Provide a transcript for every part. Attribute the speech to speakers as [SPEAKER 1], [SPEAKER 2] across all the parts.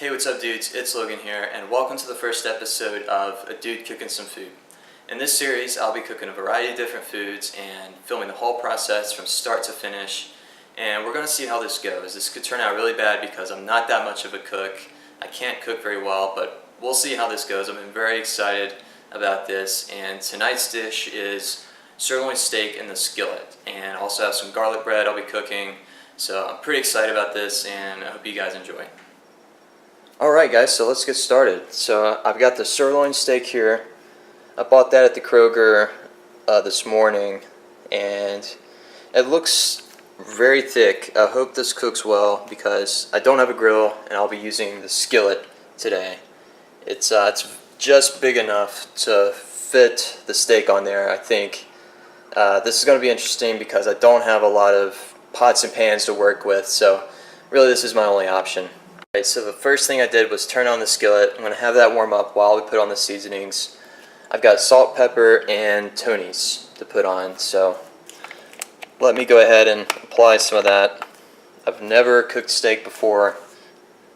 [SPEAKER 1] Hey, what's up dudes? It's Logan here, and welcome to the first episode of A Dude Cooking Some Food. In this series, I'll be cooking a variety of different foods and filming the whole process from start to finish, and we're going to see how this goes. This could turn out really bad because I'm not that much of a cook. I can't cook very well, but we'll see how this goes. I've been very excited about this, and tonight's dish is sirloin steak in the skillet, and I also have some garlic bread I'll be cooking, so I'm pretty excited about this, and I hope you guys enjoy. Alright guys, so let's get started. So I've got the sirloin steak here. I bought that at the Kroger this morning, and it looks very thick. I hope this cooks well because I don't have a grill and I'll be using the skillet today. It's just big enough to fit the steak on there, I think. This is going to be interesting because I don't have a lot of pots and pans to work with, so really this is my only option. Alright, so the first thing I did was turn on the skillet. I'm going to have that warm up while we put on the seasonings. I've got salt, pepper, and Tony's to put on, so let me go ahead and apply some of that. I've never cooked steak before,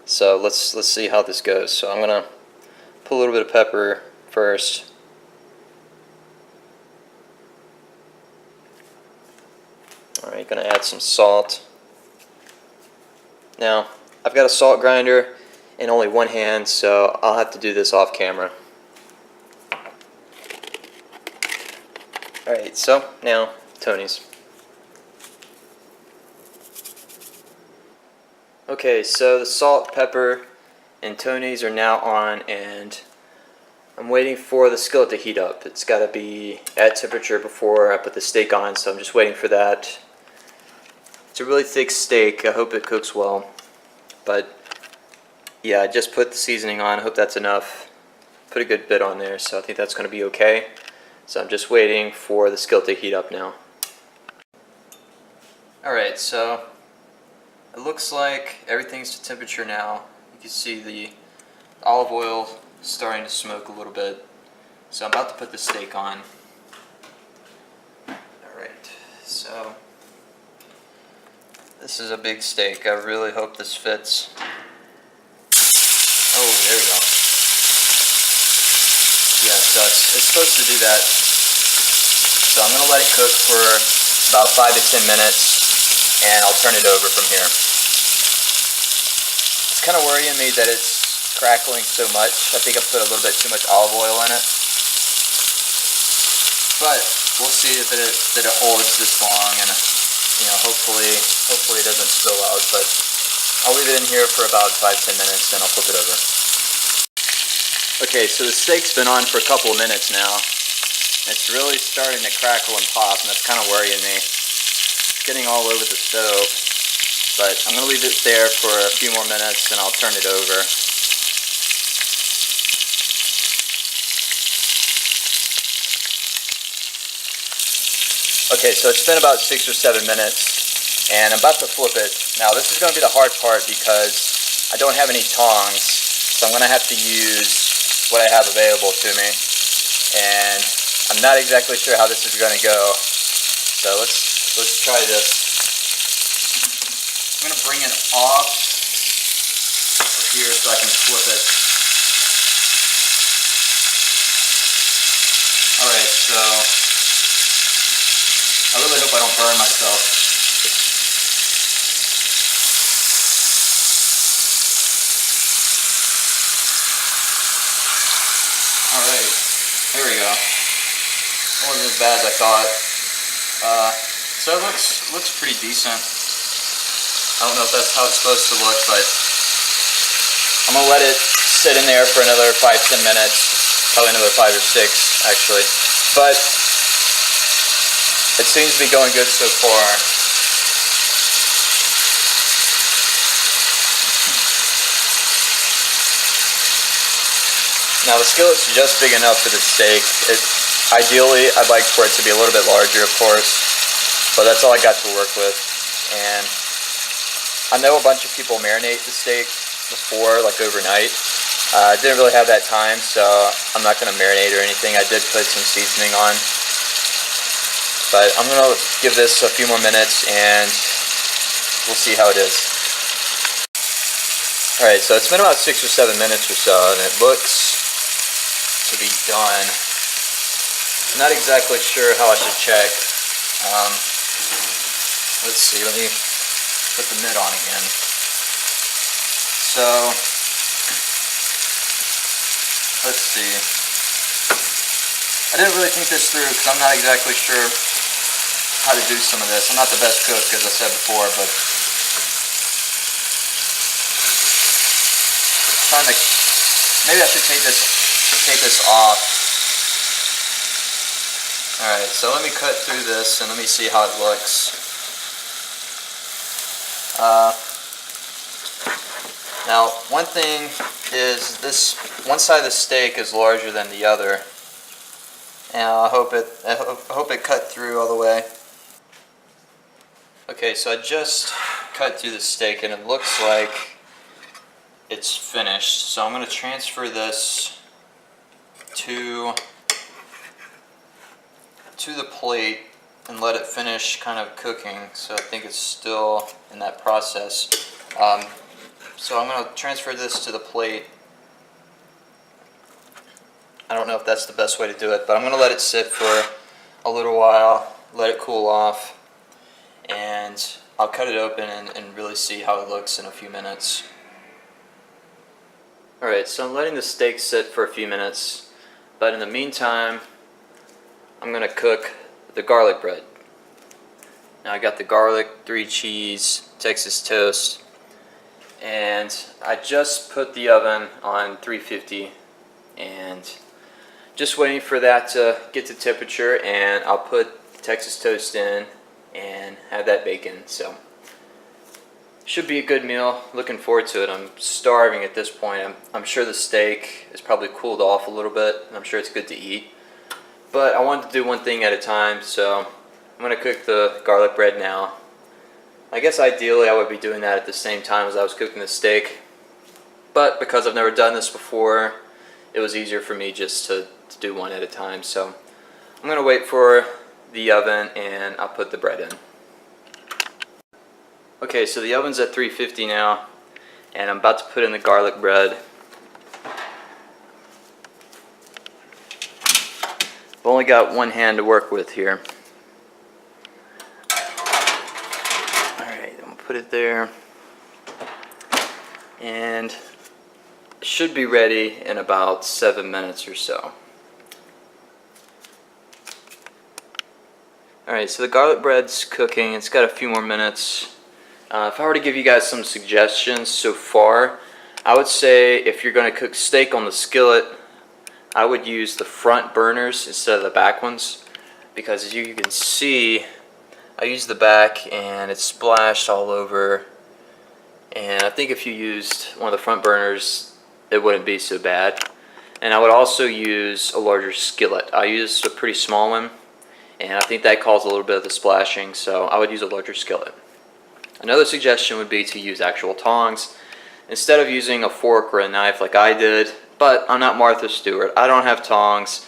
[SPEAKER 1] so let's see how this goes. So I'm going to put a little bit of pepper first. Alright, going to add some salt. Now, I've got a salt grinder in only one hand, so I'll have to do this off camera. Alright, so now Tony's. Okay, so the salt, pepper, and Tony's are now on, and I'm waiting for the skillet to heat up. It's got to be at temperature before I put the steak on, so I'm just waiting for that. It's a really thick steak. I hope it cooks well. But yeah, I just put the seasoning on. I hope that's enough. Put a good bit on there, so I think that's going to be okay. So I'm just waiting for the skillet to heat up now. Alright, so it looks like everything's to temperature now. You can see the olive oil starting to smoke a little bit. So I'm about to put the steak on. Alright, so this is a big steak. I really hope this fits. Oh, there we go. Yeah, so it's supposed to do that. So I'm going to let it cook for about 5 to 10 minutes, and I'll turn it over from here. It's kind of worrying me that it's crackling so much. I think I put a little bit too much olive oil in it. But we'll see if it holds this long, and hopefully it doesn't spill out, but I'll leave it in here for about 5-10 minutes, then I'll flip it over. Okay, so the steak's been on for a couple of minutes now. It's really starting to crackle and pop, and that's kind of worrying me. It's getting all over the stove, but I'm going to leave it there for a few more minutes, and I'll turn it over. Okay, so it's been about 6 or 7 minutes, and I'm about to flip it. Now, this is going to be the hard part because I don't have any tongs, so I'm going to have to use what I have available to me, and I'm not exactly sure how this is going to go. So let's try this. I'm going to bring it off of here so I can flip it. Alright, so I really hope I don't burn myself. Alright, there we go. It wasn't as bad as I thought. So it looks pretty decent. I don't know if that's how it's supposed to look, but I'm going to let it sit in there for another 5-10 minutes. Probably another 5 or 6, actually. But it seems to be going good so far. Now the skillet's just big enough for the steak. Ideally, I'd like for it to be a little bit larger, of course, but that's all I got to work with. And I know a bunch of people marinate the steak before, like overnight. I didn't really have that time, so I'm not going to marinate or anything. I did put some seasoning on. But I'm going to give this a few more minutes and we'll see how it is. Alright, so it's been about 6 or 7 minutes or so, and it looks to be done. I'm not exactly sure how I should check. Let's see, let me put the lid on again. So, let's see. I didn't really think this through because I'm not exactly sure how to do some of this. I'm not the best cook, as I said before, but trying to, maybe I should take this off. Alright, so let me cut through this and let me see how it looks. Now, one thing is this one side of the steak is larger than the other, and I hope it cut through all the way. Okay, so I just cut through the steak and it looks like it's finished. So I'm going to transfer this to the plate and let it finish kind of cooking. So I think it's still in that process. So I'm going to transfer this to the plate. I don't know if that's the best way to do it, but I'm going to let it sit for a little while, let it cool off, and I'll cut it open and really see how it looks in a few minutes. Alright, so I'm letting the steak sit for a few minutes, but in the meantime, I'm going to cook the garlic bread. Now I got the garlic, 3 cheese, Texas toast, and I just put the oven on 350 and just waiting for that to get to temperature, and I'll put the Texas toast in and have that bacon. So should be a good meal. Looking forward to it. I'm starving at this point. I'm sure the steak is probably cooled off a little bit, and I'm sure it's good to eat. But I wanted to do one thing at a time, so I'm going to cook the garlic bread now. I guess ideally I would be doing that at the same time as I was cooking the steak, but because I've never done this before, it was easier for me just to do one at a time. So I'm going to wait for the oven and I'll put the bread in. Okay, so the oven's at 350 now, and I'm about to put in the garlic bread. I've only got one hand to work with here. Alright, I'm going to put it there. And it should be ready in about 7 minutes or so. Alright, so the garlic bread's cooking. It's got a few more minutes. If I were to give you guys some suggestions so far, I would say if you're going to cook steak on the skillet, I would use the front burners instead of the back ones, because as you can see, I used the back and it splashed all over, and I think if you used one of the front burners it wouldn't be so bad. And I would also use a larger skillet. I used a pretty small one, and I think that caused a little bit of the splashing, so I would use a larger skillet. Another suggestion would be to use actual tongs instead of using a fork or a knife like I did. But I'm not Martha Stewart. I don't have tongs.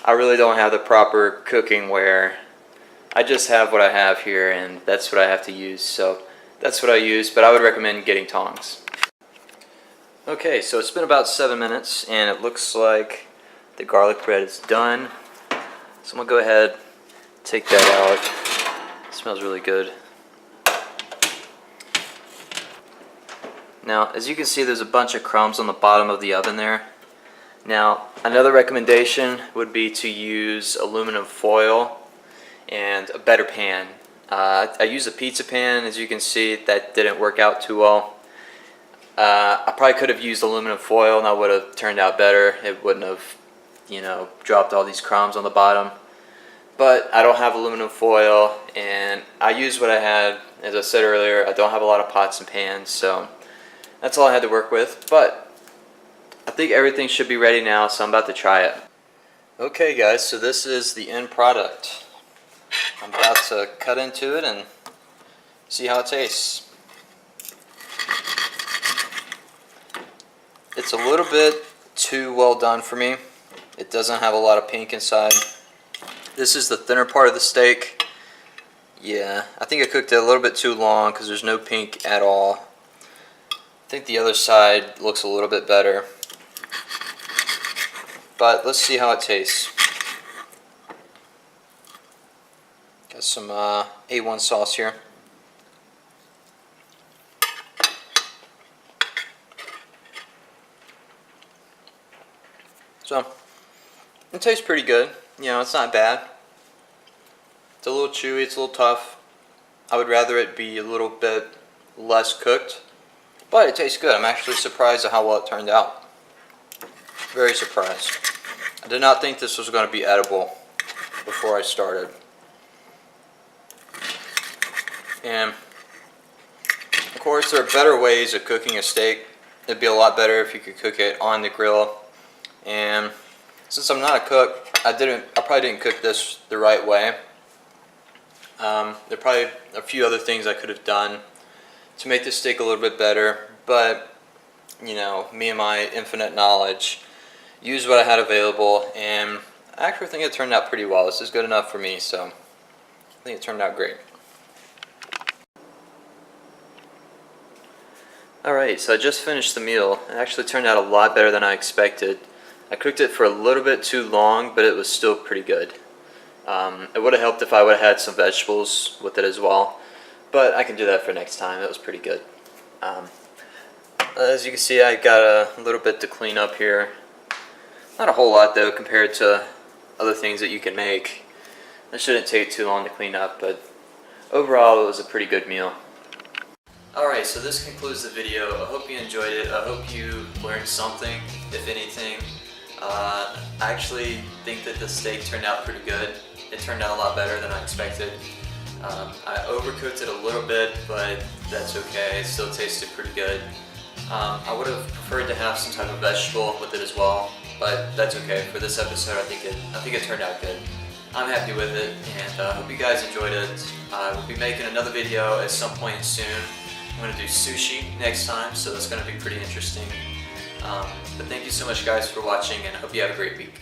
[SPEAKER 1] I really don't have the proper cooking ware. I just have what I have here, and that's what I have to use. So that's what I use, but I would recommend getting tongs. Okay, so it's been about 7 minutes, and it looks like the garlic bread is done. So I'm going to go ahead, take that out. It smells really good. Now, as you can see, there's a bunch of crumbs on the bottom of the oven there. Now, another recommendation would be to use aluminum foil and a better pan. I used a pizza pan. As you can see, that didn't work out too well. I probably could have used aluminum foil and that would have turned out better. It wouldn't have, dropped all these crumbs on the bottom. But I don't have aluminum foil, and I used what I had. As I said earlier, I don't have a lot of pots and pans, so that's all I had to work with. But I think everything should be ready now, so I'm about to try it. Okay guys, so this is the end product. I'm about to cut into it and see how it tastes. It's a little bit too well done for me. It doesn't have a lot of pink inside. This is the thinner part of the steak. Yeah, I think I cooked it a little bit too long because there's no pink at all. I think the other side looks a little bit better. But let's see how it tastes. Got some A1 sauce here. So, it tastes pretty good. You know, it's not bad. It's a little chewy, it's a little tough. I would rather it be a little bit less cooked, but it tastes good. I'm actually surprised at how well it turned out. Very surprised. I did not think this was going to be edible before I started. And of course, there are better ways of cooking a steak. It'd be a lot better if you could cook it on the grill. And since I'm not a cook, I probably didn't cook this the right way. There are probably a few other things I could have done to make this steak a little bit better, but you know, me and my infinite knowledge used what I had available, and I actually think it turned out pretty well. This is good enough for me, so I think it turned out great. Alright, so I just finished the meal. It actually turned out a lot better than I expected. I cooked it for a little bit too long, but it was still pretty good. It would have helped if I would have had some vegetables with it as well, but I can do that for next time. It was pretty good. As you can see, I got a little bit to clean up here. Not a whole lot though compared to other things that you can make. It shouldn't take too long to clean up, but overall it was a pretty good meal. Alright, so this concludes the video. I hope you enjoyed it. I hope you learned something, if anything. I actually think that the steak turned out pretty good. It turned out a lot better than I expected. I overcooked it a little bit, but that's okay. It still tasted pretty good. I would have preferred to have some type of vegetable with it as well, but that's okay. For this episode, I think it turned out good. I'm happy with it, and I hope you guys enjoyed it. I will be making another video at some point soon. I'm going to do sushi next time, so that's going to be pretty interesting. But thank you so much guys for watching, and I hope you have a great week.